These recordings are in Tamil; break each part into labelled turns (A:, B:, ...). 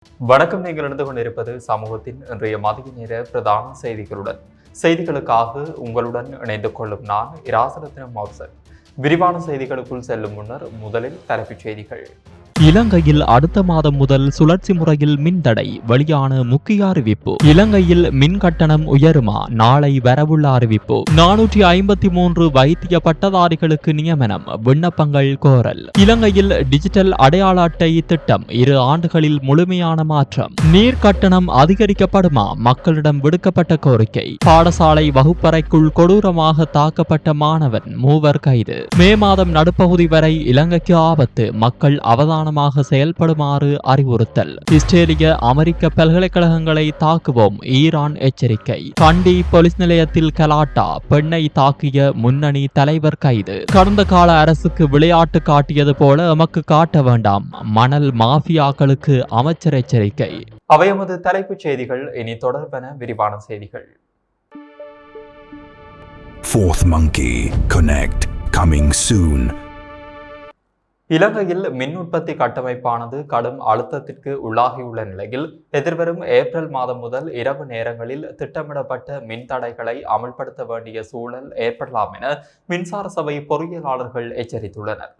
A: வணக்கம். நீங்கள் இணைந்து கொண்டிருப்பது சமூகத்தின் இன்றைய மதிய நேர பிரதான செய்திகளுடன். செய்திகளுக்காக உங்களுடன் இணைந்து கொள்ளும் நான் இராசரத்னம் மௌசன். விரிவான செய்திகளுக்குள் செல்லும் முன்னர் முதலில் தலைப்புச் செய்திகள்.
B: இலங்கையில் அடுத்த மாதம் முதல் சுழற்சி முறையில் மின்தடை, வெளியான முக்கிய அறிவிப்பு. இலங்கையில் மின் கட்டணம் உயருமா? நாளை வரவுள்ள அறிவிப்பு. 453 வைத்திய பட்டதாரிகளுக்கு நியமனம், விண்ணப்பங்கள் கோரல். இலங்கையில் டிஜிட்டல் அடையாள அட்டை திட்டம் 2 ஆண்டுகளில் முழுமையான மாற்றம். நீர் கட்டணம் அதிகரிக்கப்படுமா? மக்களிடம் விடுக்கப்பட்ட கோரிக்கை. பாடசாலை வகுப்பறைக்குள் கொடூரமாக தாக்கப்பட்ட மாணவன், 3 கைது. மே மாதம் நடுப்பகுதி வரை இலங்கைக்கு ஆபத்து, மக்கள் அவதானம் செயல்படுமாறு அறிவுறுத்தல். இஸ்ரேலிய அமெரிக்க பல்கலைக்கழகங்களை தாக்குவோம், ஈரான் எச்சரிக்கை. கண்டி போலீஸ் நிலையத்தில் கலாட்டா, பெண்ணை தாக்கிய முன்னணி தலைவர் கைது. கடந்த கால அரசுக்கு விளையாட்டு காட்டியது போல எமக்கு காட்ட வேண்டாம், மணல் மாஃபியாக்களுக்கு அமைச்சர் எச்சரிக்கை.
A: அவை எமது தலைப்புச் செய்திகள். இனி தொடர்பென விரிவான செய்திகள்.
C: Fourth Monkey Connect coming soon.
A: இலங்கையில் மின் உற்பத்தி கட்டமைப்பானது கடும் அழுத்தத்திற்கு உள்ளாகியுள்ள நிலையில் எதிர்வரும் ஏப்ரல் மாதம் முதல் இரவு நேரங்களில் திட்டமிடப்பட்ட மின் தடைகளை அமல்படுத்த வேண்டிய சூழல் ஏற்படலாம் என மின்சார சபை பொறியியலாளர்கள் எச்சரித்துள்ளனர்.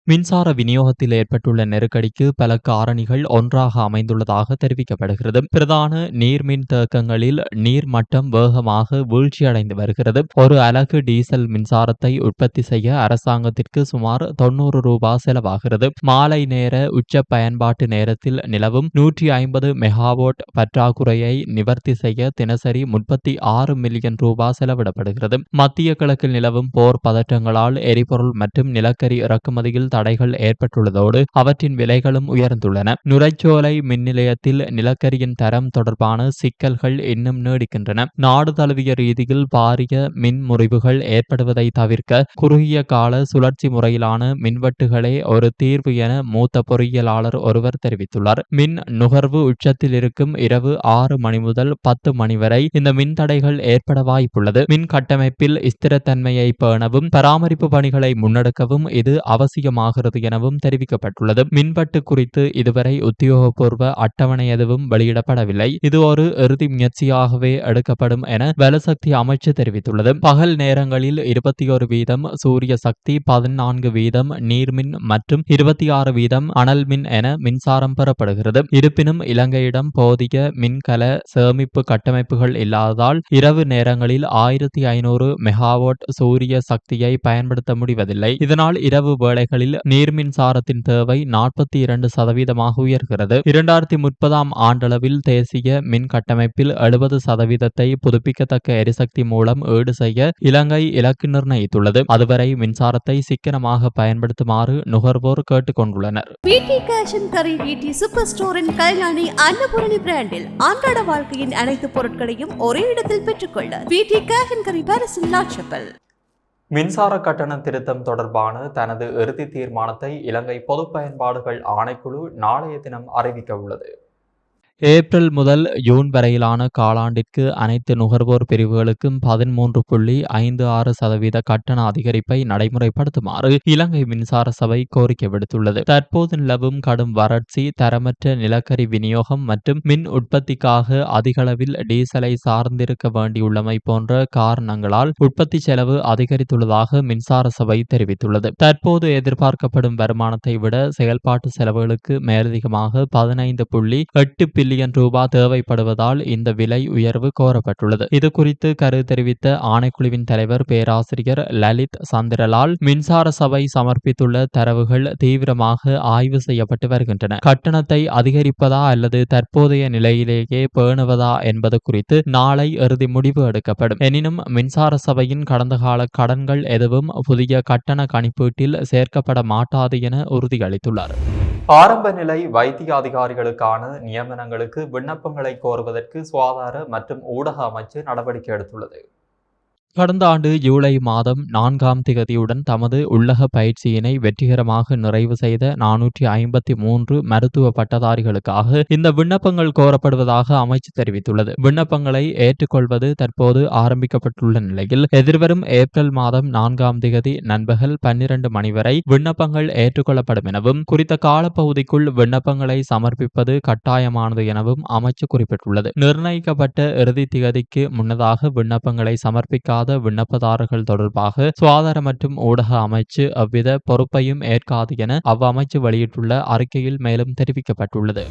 B: மின்சார விநியோகத்தில் ஏற்பட்டுள்ள நெருக்கடிக்கு பல காரணிகள் ஒன்றாக அமைந்துள்ளதாக தெரிவிக்கப்படுகிறது. பிரதான நீர்மின் தேக்கங்களில் நீர் மட்டம் வேகமாக வீழ்ச்சியடைந்து வருகிறது. ஒரு அலகு டீசல் மின்சாரத்தை உற்பத்தி செய்ய அரசாங்கத்திற்கு சுமார் 90 ரூபாய் செலவாகிறது. மாலை நேர உச்ச பயன்பாட்டு நேரத்தில் நிலவும் 150 மெகாவாட் பற்றாக்குறையை நிவர்த்தி செய்ய தினசரி 36 மில்லியன் ரூபாய் செலவிடப்படுகிறது. மத்திய கிழக்கில் நிலவும் போர் பதற்றங்களால் எரிபொருள் மற்றும் நிலக்கரி இறக்குமதியில் தடைகள் ஏற்பட்டுள்ளதோடு அவற்றின் விலைகளும் உயர்ந்துள்ளன. நுரைச்சோலை மின் நிலையத்தில் நிலக்கரியின் தரம் தொடர்பான சிக்கல்கள் இன்னும் நீடிக்கின்றன. நாடு தழுவிய ரீதியில் பாரிய மின் முறிவுகள் ஏற்படுவதை தவிர்க்க குறுகிய கால சுழற்சி முறையிலான மின்வெட்டுகளே ஒரு தீர்வு என மூத்த பொறியியலாளர் ஒருவர் தெரிவித்துள்ளார். மின் நுகர்வு உச்சத்தில் இருக்கும் இரவு 6 மணி முதல் 10 மணி வரை இந்த மின் தடைகள் ஏற்பட வாய்ப்புள்ளது. மின் கட்டமைப்பில் ஸ்திரத்தன்மையை பேணவும் பராமரிப்பு பணிகளை முன்னெடுக்கவும் இது அவசியமாக எனவும் தெரிவிக்கப்பட்டுள்ளது. மின்வெட்டு குறித்து இதுவரை உத்தியோகபூர்வ அட்டவணை எதுவும் வெளியிடப்படவில்லை. இது ஒரு இறுதி முயற்சியாகவே எடுக்கப்படும் என வலுசக்தி அமைச்சு தெரிவித்துள்ளது. பகல் நேரங்களில் 21% சூரிய சக்தி, 14% நீர்மின் மற்றும் 26% அனல் மின் என மின்சாரம் பெறப்படுகிறது. இருப்பினும் இலங்கையிடம் போதிய மின்கல சேமிப்பு கட்டமைப்புகள் இல்லாததால் இரவு நேரங்களில் 1500 மெகாவாட் சூரிய சக்தியை பயன்படுத்த முடிவதில்லை. இதனால் இரவு வேளைகளில் நீர்மின்சாரத்தின் தேவை 42% உயர்கிறது. 2030 ஆண்டளவில் தேசிய மின் கட்டமைப்பில் 70% புதுப்பிக்கத்தக்க எரிசக்தி மூலம் ஈடு செய்ய இலங்கை இலக்கு நிர்ணயித்துள்ளது. அதுவரை மின்சாரத்தை சிக்கனமாக பயன்படுத்துமாறு நுகர்வோர் கேட்டுக் கொண்டுள்ளனர்.
D: கல்யாணி அன்னபூரணி பிராண்டில் அன்றாட வாழ்க்கையின் அனைத்து பொருட்களையும் ஒரே இடத்தில் பெற்றுக்கொள்ள வீட்டி கேஷன் கரி பாரிஸில் லாட்சப்பல்.
A: மின்சார கட்டண திருத்தம் தொடர்பான தனது இறுதி தீர்மானத்தை இலங்கை பொது பயன்பாடுகள் ஆணைக்குழு நாளைய தினம் அறிவிக்க உள்ளது.
B: ஏப்ரல் முதல் ஜூன் வரையிலான காலாண்டிற்கு அனைத்து நுகர்வோர் பிரிவுகளுக்கும் 13.56% கட்டண அதிகரிப்பை நடைமுறைப்படுத்துமாறு இலங்கை மின்சார சபை கோரிக்கை விடுத்துள்ளது. தற்போது நிலவும் கடும் வறட்சி, தரமற்ற நிலக்கரி விநியோகம் மற்றும் மின் உற்பத்திக்காக அதிகளவில் டீசலை சார்ந்திருக்க வேண்டியுள்ளமை போன்ற காரணங்களால் உற்பத்தி செலவு அதிகரித்துள்ளதாக மின்சார சபை தெரிவித்துள்ளது. தற்போது எதிர்பார்க்கப்படும் வருமானத்தை விட செயல்பாட்டு செலவுகளுக்கு மேலதிகமாக 15.8 பில்லியன் ரூபாய் தேவைப்படுவதால் இந்த விலை உயர்வு கோரப்பட்டுள்ளது. இது குறித்து கருத்து தெரிவித்த ஆணைக்குழுவின் தலைவர் பேராசிரியர் லலித் சந்திரலால், மின்சார சபை சமர்ப்பித்துள்ள தரவுகள் தீவிரமாக ஆய்வு செய்யப்பட்டு வருகின்றன. கட்டணத்தை அதிகரிப்பதா அல்லது தற்போதைய நிலையிலேயே பேணுவதா என்பது குறித்து நாளை இறுதி முடிவு எடுக்கப்படும். எனினும் மின்சார சபையின் கடந்த கால கடன்கள் எதுவும் புதிய கட்டண கணிப்பீட்டில் சேர்க்கப்பட மாட்டாது என உறுதியளித்துள்ளார்.
A: ஆரம்ப நிலை வைத்திய அதிகாரிகளுக்கான நியமனங்களுக்கு விண்ணப்பங்களை கோருவதற்கு சுகாதார மற்றும் ஊடக அமைச்சு நடவடிக்கை எடுத்துள்ளது.
B: கடந்த ஆண்டு ஜூலை மாதம் 4ஆம் திகதியுடன் தமது உள்ளக பயிற்சியினை வெற்றிகரமாக நிறைவு செய்த 453 மருத்துவ பட்டதாரிகளுக்காக இந்த விண்ணப்பங்கள் கோரப்படுவதாக அமைச்சு தெரிவித்துள்ளது. விண்ணப்பங்களை ஏற்றுக்கொள்வது தற்போது ஆரம்பிக்கப்பட்டுள்ள நிலையில் எதிர்வரும் ஏப்ரல் மாதம் 4ஆம் திகதி நண்பகல் 12 மணி வரை விண்ணப்பங்கள் ஏற்றுக்கொள்ளப்படும் எனவும் குறித்த காலப்பகுதிக்குள் விண்ணப்பங்களை சமர்ப்பிப்பது கட்டாயமானது எனவும் அமைச்சு குறிப்பிட்டுள்ளது. நிர்ணயிக்கப்பட்ட இறுதி திகதிக்கு முன்னதாக விண்ணப்பங்களை சமர்ப்பிக்காத விண்ணப்பதாரர்கள் தொடர்பாக சுகாதார மற்றும் ஊடக அமைச்சு அவ்வித பொறுப்பையும் ஏற்காது என அவ்வமைச்சு வெளியிட்டுள்ள அறிக்கையில் மேலும் தெரிவிக்கப்பட்டுள்ளது.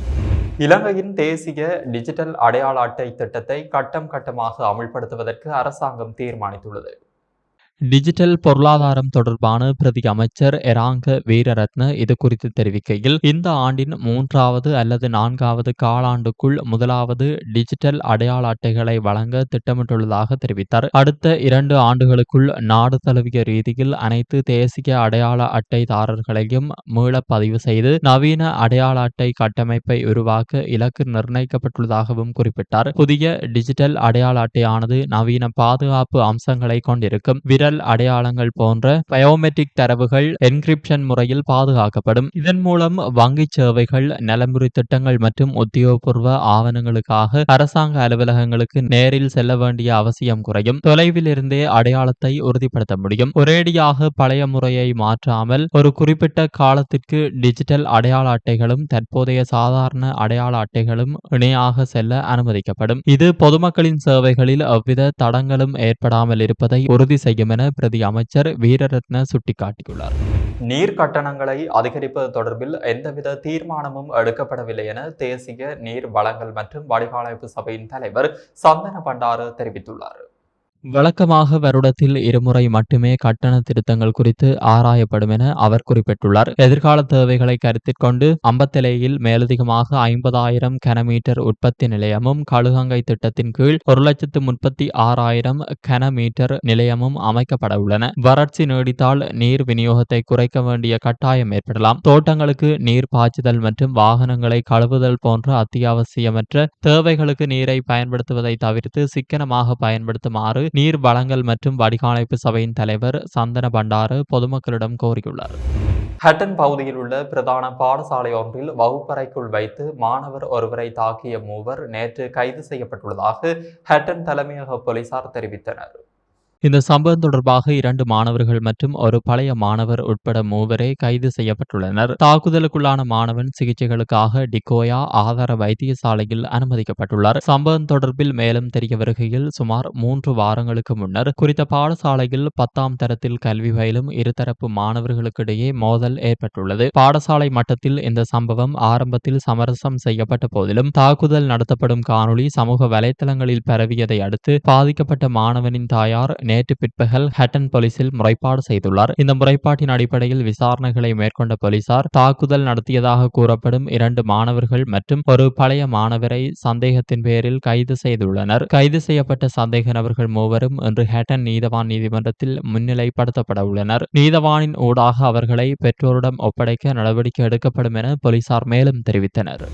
A: இலங்கையின் தேசிய டிஜிட்டல் அடையாள அட்டை திட்டத்தை கட்டம் கட்டமாக அமல்படுத்துவதற்கு அரசாங்கம் தீர்மானித்துள்ளது.
B: டிஜிட்டல் பொருளாதாரம் தொடர்பான பிரதி அமைச்சர் எராங்க வீரரத்ன இது குறித்து தெரிவிக்கையில், இந்த ஆண்டின் 3வது அல்லது 4வது காலாண்டுக்குள் முதலாவது டிஜிட்டல் அடையாள அட்டைகளை வழங்க திட்டமிட்டுள்ளதாக தெரிவித்தார். அடுத்த 2 ஆண்டுகளுக்குள் நாடு தழுவிய ரீதியில் அனைத்து தேசிய அடையாள அட்டைதாரர்களையும் மீள பதிவு செய்து நவீன அடையாள அட்டை கட்டமைப்பை உருவாக்க இலக்கு நிர்ணயிக்கப்பட்டுள்ளதாகவும் குறிப்பிட்டார். புதிய டிஜிட்டல் அடையாள அட்டையானது நவீன பாதுகாப்பு அம்சங்களை கொண்டிருக்கும். அடையாளங்கள் போன்ற பயோமெட்ரிக் தரவுகள் என்கிரிப்ஷன் முறையில் பாதுகாக்கப்படும். இதன் மூலம் வங்கி சேவைகள், நலமுறை திட்டங்கள் மற்றும் உத்தியோகபூர்வ ஆவணங்களுக்காக அரசாங்க அலுவலகங்களுக்கு நேரில் செல்ல வேண்டிய அவசியம் குறையும். தொலைவில் இருந்தே அடையாளத்தை உறுதிப்படுத்த முடியும். ஒரேடியாக பழைய முறையை மாற்றாமல் ஒரு குறிப்பிட்ட காலத்திற்கு டிஜிட்டல் அடையாள அட்டைகளும் தற்போதைய சாதாரண அடையாள அட்டைகளும் இணையாக செல்ல அனுமதிக்கப்படும். இது பொதுமக்களின் சேவைகளில் எவ்வித தடங்களும் ஏற்படாமல் இருப்பதை உறுதி செய்யும் என பிரதி அமைச்சர் வீரரத்ன சுட்டிக்காட்டியுள்ளார்.
A: நீர் கட்டணங்களை அதிகரிப்பது தொடர்பில் எந்தவித தீர்மானமும் எடுக்கப்படவில்லை என தேசிய நீர் வளங்கள் மற்றும் வடிகாலமைப்பு சபையின் தலைவர் சந்தன பண்டார தெரிவித்துள்ளார்.
B: வழக்கமாக வருடத்தில் 2 முறை மட்டுமே கட்டண திருத்தங்கள் குறித்து ஆராயப்படும் என அவர் குறிப்பிட்டுள்ளார். எதிர்கால தேவைகளை கருத்தில் கொண்டு அம்பத்தலையில் மேலதிகமாக 50,000 கனமீட்டர் உற்பத்தி நிலையமும், கழுகங்கை திட்டத்தின் கீழ் 136,000 கனமீட்டர் நிலையமும் அமைக்கப்பட உள்ளன. வறட்சி நீடித்தால் நீர் விநியோகத்தை குறைக்க வேண்டிய கட்டாயம் ஏற்படலாம். தோட்டங்களுக்கு நீர் பாய்ச்சுதல் மற்றும் வாகனங்களை கழுவுதல் போன்ற அத்தியாவசியமற்ற தேவைகளுக்கு நீரை பயன்படுத்துவதை தவிர்த்து சிக்கனமாக பயன்படுத்துமாறு நீர் வளங்கள் மற்றும் வடிகாலமைப்பு சபையின் தலைவர் சந்தன பண்டார பொதுமக்களிடம் கோரியுள்ளார்.
A: ஹட்டன் பகுதியில் உள்ள பிரதான பாடசாலை ஒன்றில் வகுப்பறைக்குள் வைத்து மாணவர் ஒருவரை தாக்கிய மூவர் நேற்று கைது செய்யப்பட்டுள்ளதாக ஹட்டன் தலைமையக போலீசார் தெரிவித்தனர்.
B: இந்த சம்பவம் தொடர்பாக 2 மாணவர்கள் மற்றும் ஒரு பழைய மாணவர் உட்பட 3 கைது செய்யப்பட்டுள்ளனர். தாக்குதலுக்குள்ளான மாணவன் சிகிச்சைகளுக்காக டிகோயா ஆதார வைத்தியசாலையில் அனுமதிக்கப்பட்டுள்ளார். சம்பவம் தொடர்பில் மேலும் தெரிய வருகையில், சுமார் 3 வாரங்களுக்கு முன்னர் குறித்த பாடசாலையில் 10ஆம் தரத்தில் கல்வி பயிலும் இருதரப்பு மாணவர்களுக்கிடையே மோதல் ஏற்பட்டுள்ளது. பாடசாலை மட்டத்தில் இந்த சம்பவம் ஆரம்பத்தில் சமரசம் செய்யப்பட்ட போதிலும் தாக்குதல் நடத்தப்படும் காணொளி சமூக வலைதளங்களில் பரவியதை அடுத்து பாதிக்கப்பட்ட மாணவனின் தாயார் நேற்று பிற்பகல் ஹட்டன் போலீசில் முறைப்பாடு செய்துள்ளார். இந்த முறைப்பாட்டின் அடிப்படையில் விசாரணைகளை மேற்கொண்ட போலீசார் தாக்குதல் நடத்தியதாக கூறப்படும் 2 மாணவர்கள் மற்றும் ஒரு பழைய மாணவரை சந்தேகத்தின் பேரில் கைது செய்துள்ளனர். கைது செய்யப்பட்ட சந்தேக நபர்கள் 3 இன்று ஹட்டன் நீதவான் நீதிமன்றத்தில் முன்னிலைப்படுத்தப்பட உள்ளனர். நீதவானின் ஊடாக அவர்களை பெற்றோரிடம் ஒப்படைக்க நடவடிக்கை எடுக்கப்படும் என போலீசார் மேலும் தெரிவித்தனர்.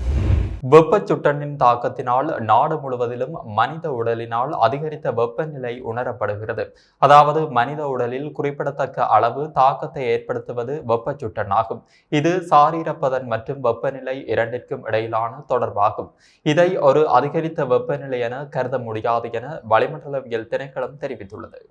A: வெப்பச்சுட்டனின் தாக்கத்தினால் நாடு முழுவதிலும் மனித உடலினால் அதிகரித்த வெப்பநிலை உணரப்படுகிறது. அதாவது மனித உடலில் குறிப்பிடத்தக்க அளவு தாக்கத்தை ஏற்படுத்துவது வெப்பச்சுட்டன் ஆகும். இது சாரீரப்பதன் மற்றும் வெப்பநிலை இரண்டிற்கும் இடையிலான தொடர்பாகும். இதை ஒரு அதிகரித்த வெப்பநிலை என கருத முடியாது என வளிமண்டலவியல் திணைக்களம் தெரிவித்துள்ளது.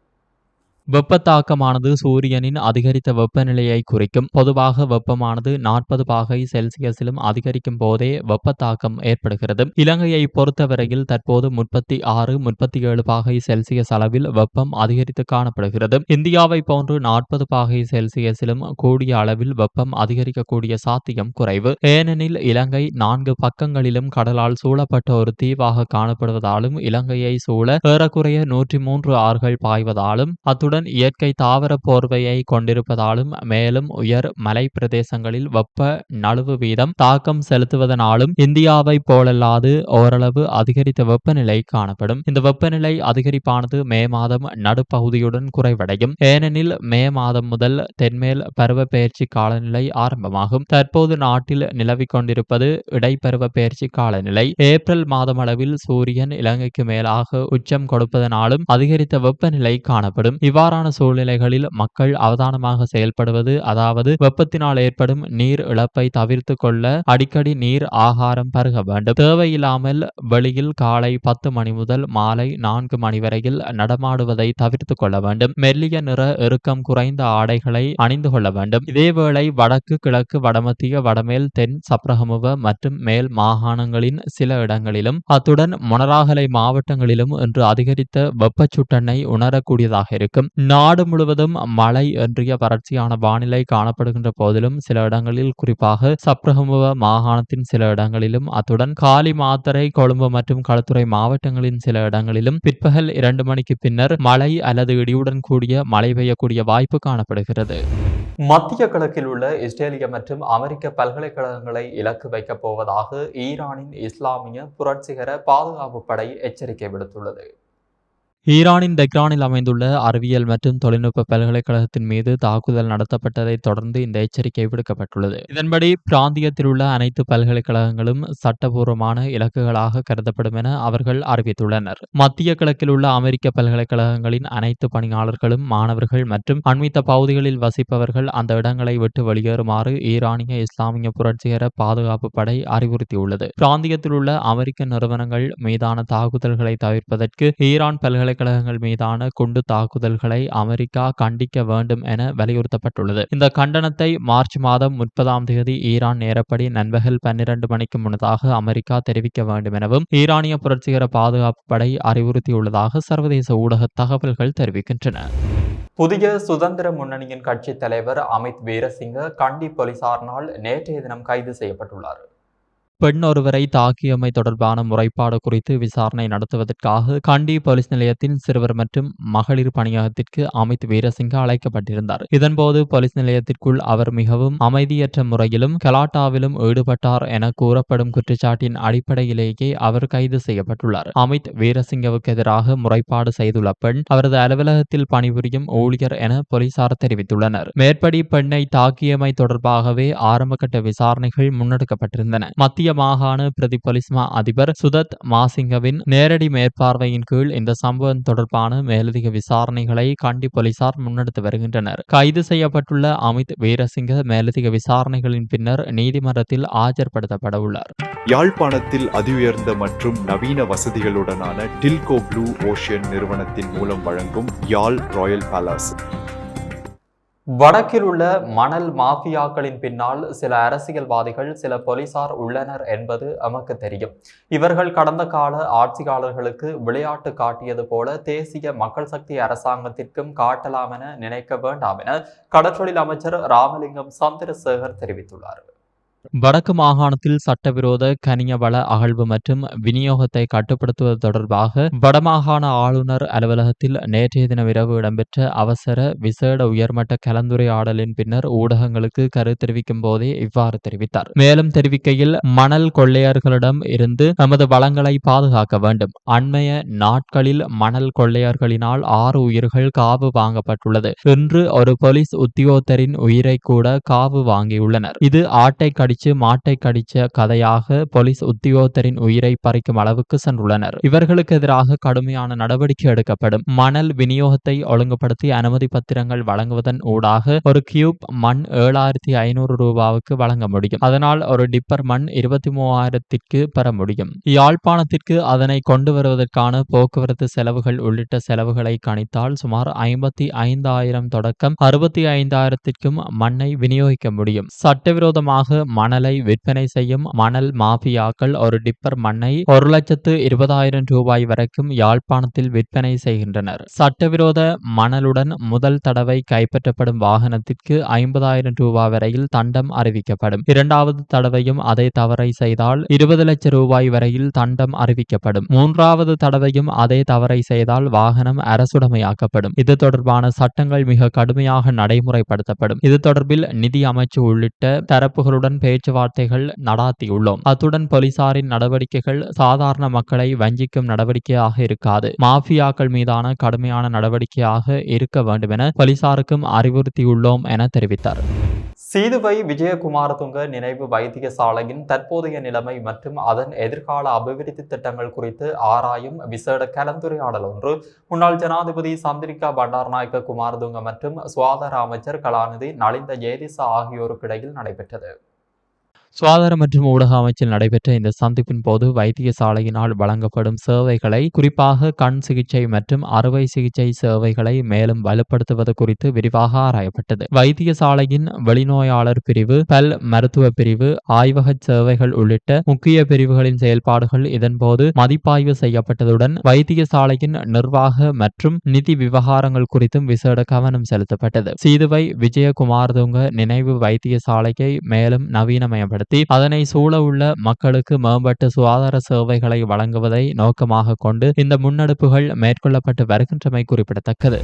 B: வெப்பத்தாக்கமானது சூரியனின் அதிகரித்த வெப்பநிலையை குறிக்கும். பொதுவாக வெப்பமானது 40 பாகை செல்சியஸிலும் அதிகரிக்கும் போதே வெப்பத்தாக்கம் ஏற்படுகிறது. இலங்கையை பொறுத்தவரையில் தற்போது 36-37 பாகை செல்சியஸ் அளவில் வெப்பம் அதிகரித்து காணப்படுகிறது. இந்தியாவை போன்று 40 பாகை செல்சியஸிலும் கூடிய அளவில் வெப்பம் அதிகரிக்கக்கூடிய சாத்தியம் குறைவு. ஏனெனில் இலங்கை 4 பக்கங்களிலும் கடலால் சூழப்பட்ட ஒரு தீவாக காணப்படுவதாலும், இலங்கையை சூழ ஏறக்குறைய 103 ஆறுகள் பாய்வதாலும், அத்துடன் அத்துடன் இயற்கை தாவர போர்வையை கொண்டிருப்பதாலும் மேலும் உயர் மலை பிரதேசங்களில் வெப்ப நழுவு வீதம் தாக்கம் செலுத்துவதனாலும் இந்தியாவை போலல்லாது ஓரளவு அதிகரித்த வெப்பநிலை காணப்படும். இந்த வெப்பநிலை அதிகரிப்பானது மே மாதம் நடுப்பகுதியுடன் குறைவடையும். ஏனெனில் மே மாதம் முதல் தென்மேல் பருவப்பெயர்ச்சி காலநிலை ஆரம்பமாகும். தற்போது நாட்டில் நிலவிக் கொண்டிருப்பது இடைப்பருவ பெயர்ச்சி காலநிலை. ஏப்ரல் மாதமளவில் சூரியன் இலங்கைக்கு மேலாக உச்சம் கொடுப்பதனாலும் அதிகரித்த வெப்பநிலை காணப்படும். இவ்வாறான சூழ்நிலைகளில் மக்கள் அவதானமாக செயல்படுவது, அதாவது வெப்பத்தினால் ஏற்படும் நீர் இழப்பை தவிர்த்து கொள்ள அடிக்கடி நீர் ஆகாரம் பருக வேண்டும். தேவையில்லாமல் வெளியில் காலை 10 மணி முதல் மாலை 4 மணி வரையில் நடமாடுவதை தவிர்த்து கொள்ள வேண்டும். மெல்லிய நிற இறுக்கம் குறைந்த ஆடைகளை அணிந்து கொள்ள வேண்டும். இதேவேளை வடக்கு, கிழக்கு, வடமத்திய, வடமேல், தென் சப்ரகமுவ மற்றும் மேல் மாகாணங்களின் சில இடங்களிலும் அத்துடன் மொனராகலை மாவட்டங்களிலும் இன்று அதிகரித்த வெப்பச்சுட்டனை உணரக்கூடியதாக இருக்கும். நாடு முழுவதும் மழை இன்றிய வறட்சியான வானிலை காணப்படுகின்ற போதிலும் சில இடங்களில், குறிப்பாக சப்ரகமுவ மாகாணத்தின் சில இடங்களிலும் அத்துடன் காலி, மாத்தறை, கொழும்பு மற்றும் களுத்துறை மாவட்டங்களின் சில இடங்களிலும் பிற்பகல் 2 மணிக்கு பின்னர் மழை அல்லது இடியுடன் கூடிய மழை பெய்யக்கூடிய வாய்ப்பு காணப்படுகிறது.
A: மத்திய கிழக்கில் உள்ள இஸ்ரேலிய மற்றும் அமெரிக்க பல்கலைக்கழகங்களை இலக்கு வைக்கப் போவதாக ஈரானின் இஸ்லாமிய புரட்சிகர பாதுகாப்பு படை எச்சரிக்கை விடுத்துள்ளது.
B: ஈரானின் டெஹ்ரானில் அமைந்துள்ள அறிவியல் மற்றும் தொழில்நுட்ப பல்கலைக்கழகத்தின் மீது தாக்குதல் நடத்தப்பட்டதை தொடர்ந்து இந்த எச்சரிக்கை விடுக்கப்பட்டுள்ளது. இதன்படி பிராந்தியத்தில் உள்ள அனைத்து பல்கலைக்கழகங்களும் சட்டபூர்வமான இலக்குகளாக கருதப்படும் என அவர்கள் அறிவித்துள்ளனர். மத்திய கிழக்கில் உள்ள அமெரிக்க பல்கலைக்கழகங்களின் அனைத்து பணியாளர்களும், மாணவர்கள் மற்றும் அண்மித்த பகுதிகளில் வசிப்பவர்கள் அந்த இடங்களை விட்டு வெளியேறுமாறு ஈரானிய இஸ்லாமிய புரட்சிகர பாதுகாப்பு படை அறிவுறுத்தியுள்ளது. பிராந்தியத்தில் உள்ள அமெரிக்க நிறுவனங்கள் மீதான தாக்குதல்களை தவிர்ப்பதற்கு ஈரான் பல்கலைக்கழகங்கள் மீதான குண்டு தாக்குதல்களை அமெரிக்கா கண்டிக்க வேண்டும் என வலியுறுத்தப்பட்டுள்ளது. இந்த கண்டனத்தை மார்ச் மாதம் 30ஆம் தேதி ஈரான் நேரப்படி நண்பகல் 12 மணிக்கு முன்னதாக அமெரிக்கா தெரிவிக்க வேண்டும் எனவும் ஈரானிய புரட்சிகர பாதுகாப்பு படை அறிவுறுத்தியுள்ளதாக சர்வதேச ஊடக தகவல்கள் தெரிவிக்கின்றன.
A: புதிய சுதந்திர முன்னணியின் கட்சி தலைவர் அமித் வீரசிங்க கண்டி போலீசாரினால் நேற்றைய தினம் கைது செய்யப்பட்டுள்ளார்.
B: பெண் ஒருவரை தாக்கியமை தொடர்பான முறைப்பாடு குறித்து விசாரணை நடத்துவதற்காக கண்டி போலீஸ் நிலையத்தின் சிறுவர் மற்றும் மகளிர் பணியகத்திற்கு அமித் வீரசிங்க அழைக்கப்பட்டிருந்தார். இதன்போது போலீஸ் நிலையத்திற்குள் அவர் மிகவும் அமைதியற்ற முறையிலும் கலாட்டாவிலும் ஈடுபட்டார் என கூறப்படும் குற்றச்சாட்டின் அடிப்படையிலேயே அவர் கைது செய்யப்பட்டுள்ளார். அமித் வீரசிங்கவுக்கு எதிராக முறைப்பாடு செய்துள்ள பெண் அவரது அலுவலகத்தில் பணிபுரியும் ஊழியர் என போலீசார் தெரிவித்துள்ளனர். மேற்படி பெண்ணை தாக்கியமை தொடர்பாகவே ஆரம்பகட்ட விசாரணைகள் முன்னெடுக்கப்பட்டிருந்தன. மத்திய மாகாண பிரதி போலீஸ் மா அதிபர் சுதத் மாசிங்கவின் நேரடி மேற்பார்வையின் கீழ் இந்த சம்பவம் தொடர்பான மேலதிக விசாரணைகளை கண்டி போலீசார் முன்னெடுத்து வருகின்றனர். கைது செய்யப்பட்டுள்ள அமித் வீரசிங்க மேலதிக விசாரணைகளின் பின்னர் நீதிமன்றத்தில் ஆஜர்படுத்தப்பட உள்ளார்.
E: யாழ்ப்பாணத்தில் அதிஉயர்ந்த மற்றும் நவீன வசதிகளுடனான டில்கோ ப்ளூ ஓஷன் நிறுவனத்தின் மூலம் வழங்கும் யாழ் ராயல் பேலஸ்.
A: வடக்கில் உள்ள மணல் மாஃபியாக்களின் பின்னால் சில அரசியல்வாதிகள், சில போலீசார் உள்ளனர் என்பது நமக்கு தெரியும். இவர்கள் கடந்த கால ஆட்சியாளர்களுக்கு விளையாட்டு காட்டியது போல தேசிய மக்கள் சக்தி அரசாங்கத்திற்கும் காட்டலாம் என நினைக்க வேண்டாம் என கடற்றொழில் அமைச்சர் ராமலிங்கம் சந்திரசேகர் தெரிவித்துள்ளார்.
B: வடக்கு மாகாணத்தில் சட்டவிரோத கனிய வள அகழ்வு மற்றும் விநியோகத்தை கட்டுப்படுத்துவது தொடர்பாக வடமாகாண ஆளுநர் அலுவலகத்தில் நேற்றைய தினமிரவு இடம்பெற்ற அவசர விசேட உயர்மட்ட கலந்துரையாடலின் பின்னர் ஊடகங்களுக்கு கருத்து தெரிவிக்கும் போதே இவ்வாறு தெரிவித்தார். மேலும் தெரிவிக்கையில், மணல் கொள்ளையர்களிடம் இருந்து நமது வளங்களை பாதுகாக்க வேண்டும். அண்மைய நாட்களில் மணல் கொள்ளையர்களினால் 6 உயிர்கள் காவு வாங்கப்பட்டுள்ளது. இன்று ஒரு போலீஸ் உத்தியோகத்தரின் உயிரை கூட காவு வாங்கியுள்ளனர். இது ஆட்டை மாட்டை கடிச்ச கதையாக போலீஸ் உத்தியோகத்தரின் உயிரை பறிக்கும் அளவுக்கு சென்றுள்ளனர். இவர்களுக்கு எதிராக கடுமையான நடவடிக்கை எடுக்கப்படும். மணல் விநியோகத்தை ஒழுங்குபடுத்தி அனுமதி பத்திரங்கள் வழங்குவதன் ஊடாக ஒரு கியூப் மண் 7500 ரூபாவுக்கு வழங்க முடியும். அதனால் ஒரு டிப்பர் மண் 23,000க்கு பெற முடியும். யாழ்ப்பாணத்திற்கு அதனை கொண்டு வருவதற்கான போக்குவரத்து செலவுகள் உள்ளிட்ட செலவுகளை கணித்தால் சுமார் 55,000 தொடக்கம் 65,000க்கும் மண்ணை விநியோகிக்க முடியும். சட்டவிரோதமாக மணலை விற்பனை செய்யும் மணல் மாஃபியாக்கள் ஒரு டிப்பர் மண்ணை 1,20,000 ரூபாய் வரைக்கும் யாழ்ப்பாணத்தில் விற்பனை செய்கின்றனர். சட்டவிரோத மணலுடன் முதல் தடவை கைப்பற்றப்படும் வாகனத்திற்கு 50,000 ரூபாய் வரையில் தண்டம் அறிவிக்கப்படும். இரண்டாவது தடவையும் அதே தவறை செய்தால் 20 லட்சம் ரூபாய் வரையில் தண்டம் அறிவிக்கப்படும். மூன்றாவது தடவையும் அதே தவறை செய்தால் வாகனம் அரசுடைமையாக்கப்படும். இது தொடர்பான சட்டங்கள் மிக கடுமையாக நடைமுறைப்படுத்தப்படும். இது தொடர்பில் நிதி அமைச்சு உள்ளிட்ட தரப்புகளுடன் பேச்சுவார்த்தைகள் நடாத்தியுள்ளோம். அத்துடன் போலீசாரின் நடவடிக்கைகள் சாதாரண மக்களை வஞ்சிக்கும் நடவடிக்கையாக இருக்காது, மாஃபியாக்கள் மீதான கடுமையான நடவடிக்கையாக இருக்க வேண்டும் என போலீசாருக்கும் அறிவுறுத்தியுள்ளோம் என தெரிவித்தார்.
A: சீதுவை விஜயகுமாரதுங்க நினைவு வைத்தியசாலையின் தற்போதைய நிலைமை மற்றும் அதன் எதிர்கால அபிவிருத்தி திட்டங்கள் குறித்து ஆராயும் விசேட கலந்துரையாடல் ஒன்று முன்னாள் ஜனாதிபதி சந்திரிகா பண்டாரநாயக்க குமாரதுங்க மற்றும் சுகாதார அமைச்சர் கலாநிதி நலிந்த ஜெயதிச ஆகியோருக்கிடையில் நடைபெற்றது.
B: சுகாதார மற்றும் ஊடக அமைச்சில் நடைபெற்ற இந்த சந்திப்பின் போது வைத்தியசாலையினால் வழங்கப்படும் சேவைகளை, குறிப்பாக கண் சிகிச்சை மற்றும் அறுவை சிகிச்சை சேவைகளை மேலும் வலுப்படுத்துவது குறித்து விரிவாக ஆராயப்பட்டது. வைத்தியசாலையின் வெளிநோயாளர் பிரிவு, பல் மருத்துவ பிரிவு, ஆய்வக சேவைகள் உள்ளிட்ட முக்கிய பிரிவுகளின் செயல்பாடுகள் இதன்போது மதிப்பாய்வு செய்யப்பட்டதுடன் வைத்தியசாலையின் நிர்வாக மற்றும் நிதி விவகாரங்கள் குறித்தும் விசேட கவனம் செலுத்தப்பட்டது. சீதுவை விஜயகுமாரதுங்க நினைவு வைத்தியசாலையை மேலும் நவீனமயப்படுத்த அதனை சூழ உள்ள மக்களுக்கு மேம்பட்ட சுகாதார சேவைகளை வழங்குவதை நோக்கமாக கொண்டு இந்த முன்னெடுப்புகள் மேற்கொள்ளப்பட்டு வருகின்றமை குறிப்பிடத்தக்கது.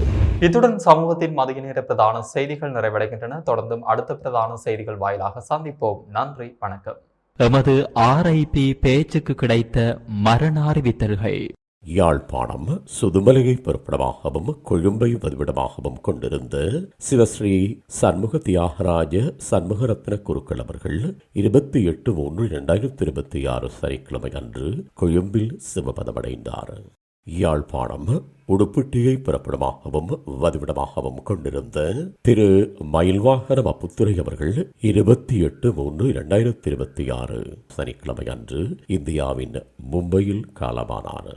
A: இத்துடன் சமூகத்தின் மதிய நேர பிரதான செய்திகள் நிறைவடைகின்றன. தொடர்ந்தும் அடுத்த பிரதான செய்திகள் வாயிலாக சந்திப்போம். நன்றி, வணக்கம்.
B: எமது RIP பேச்சுக்கு கிடைத்த மரண அறிவித்தல்கள்.
F: யாழ்ப்பாணம் சுதுமலையை பிறப்பிடமாகவும் கொழும்பை வதிவிடமாகவும் கொண்டிருந்த சிவஸ்ரீ சண்முக தியாகராஜ சண்முகரத்ன குருக்கள் அவர்கள் 28/3/2026 சனிக்கிழமை அன்று கொழும்பில் சிவபதமடைந்தார். யாழ்ப்பாணம் உடுப்பிட்டியை பிறப்பிடமாகவும் வதிவிடமாகவும் கொண்டிருந்த திரு மயில்வாகனம் அப்புத்துரை அவர்கள் 28/3/2026 சனிக்கிழமை அன்று இந்தியாவின் மும்பையில் காலமானார்.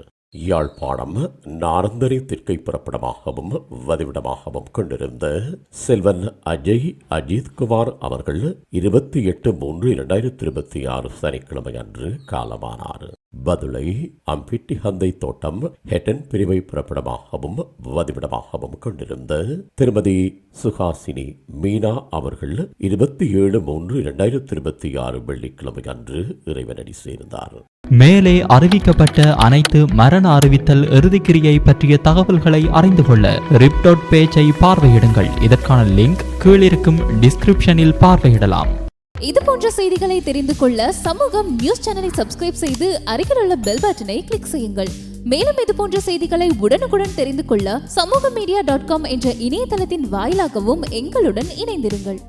F: யாழ்ப்பாணம் நாரந்தரை தெற்கை பிறப்பிடமாகவும் வதிவிடமாகவும் கொண்டிருந்த செல்வன் அஜய் அஜித்குமார் அவர்கள் 28/3/2026 சனிக்கிழமை அன்று காலமானார். பதுளை அம்பிட்டி ஹந்தை தோட்டம் ஹெட்டன் பிரிவை பிறப்பிடமாகவும் வதிவிடமாகவும் கொண்டிருந்த திருமதி சுஹாசினி மீனா அவர்கள் 27/3/2026 வெள்ளிக்கிழமை அன்று இறைவனடி சேர்ந்தார்.
B: மேலே அறிவிக்கப்பட்ட அனைத்து மரண அறிவித்தல் இறுதிக்கிரியை பற்றிய தகவல்களை அறிந்து கொள்ள ரிப் பேஜை பார்வையிடுங்கள். இதற்கான லிங்க் கீழிருக்கும் டிஸ்கிரிப்ஷனில் பார்வையிடலாம்.
G: இது போன்ற செய்திகளை தெரிந்து கொள்ள சமூகம் நியூஸ் சேனலை சப்ஸ்கிரைப் செய்து அருகில் உள்ள பெல் பட்டனை கிளிக் செய்யுங்கள். மேலும் இது போன்ற செய்திகளை உடனுக்குடன் தெரிந்து கொள்ள சமூகமீடியா.com என்ற இணையதளத்தின் வாயிலாகவும் எங்களுடன் இணைந்திருங்கள்.